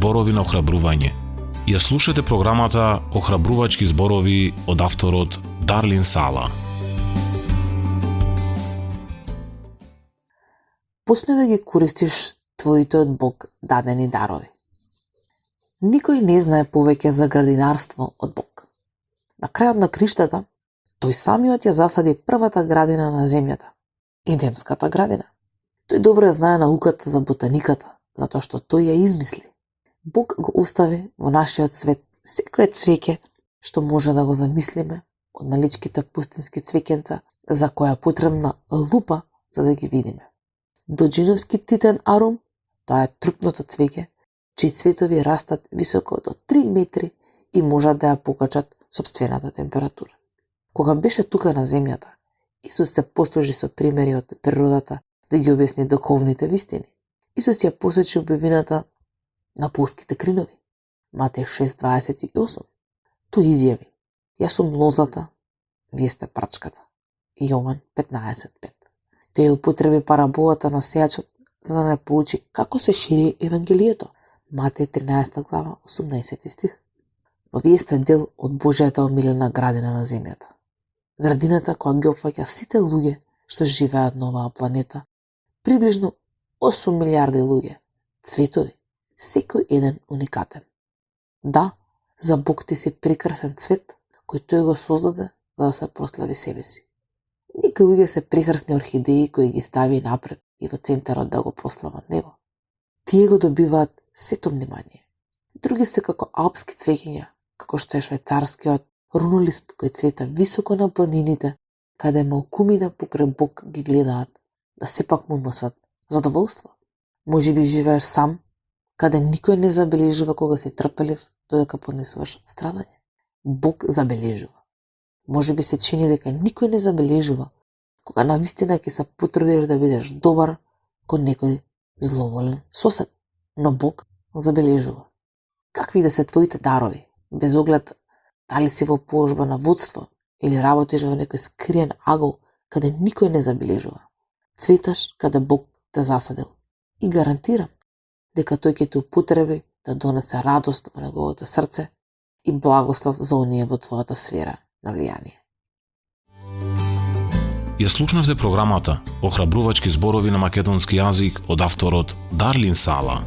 зборови на охрабрување. Ја слушате програмата Охрабрувачки зборови од авторот Дарлин Сала. Почни да ги користиш твоите од Бог дадени дарови. Никој не знае повеќе за градинарство од Бог. На крајот на криштата, тој самиот ја засади првата градина на земјата, Едемската градина. Тој добро знае науката за ботаниката, затоа што тој ја измисли. Бог го остави во нашиот свет секое цвеќе што може да го замислиме, од маличките пустински цвеќенца за која потребна лупа за да ги видиме. До джиновски титен арум, тоа е трупното цвеќе, чии цветови растат високо до 3 метри и можат да ја покачат сопствената температура. Кога беше тука на земјата, Исус се послужи со примери од природата да ги објасни духовните вистини. Исус ја посочи убавината на полските кринови. Матеј 6:28. Тој изјави: Јас сум лозата, вие сте прачката. Јован 15:5. Тој употреби параболата на сејачот за да не поучи како се шири евангелието. Матеј 13 глава 18 стих. Но вие сте дел од Божјата омилена градина на земјата. Градината која ги опфаќа сите луѓе што живеат на оваа планета, приближно 8 милиарди луѓе, цветови, секој еден уникатен. Да, за Бог ти си прекрасен цвет, кој тој го создаде за да се прослави себе си. Некои луѓе се прекрасни орхидеи кои ги стави напред и во центарот да го прослават него. Тие го добиваат сето внимание. Други се како алпски цвеќиња, како што е швајцарскиот рунолист кој цвета високо на планините, каде малкумите покрај Бог ги гледаат, да сепак му носат задоволство. Можеби живееш сам, каде никој не забележува кога си трпелив, додека поднесуваш страдање. Бог забележува. Можеби се чини дека никој не забележува, кога навистина ќе се потрудиш да бидеш добар кон некој зловолен сосед, но Бог забележува. Какви да се твоите дарови, без оглед дали си во положба на водство или работиш во некој скриен агол каде никој не забележува. Цветаш каде Бог те засадил и гарантирам дека тој ќе те употреби да донесе радост во неговото срце и благослов за оние во твојата сфера на влијание. Ја слушнавте програмата Охрабрувачки зборови на македонски јазик од авторот Дарлин Сала.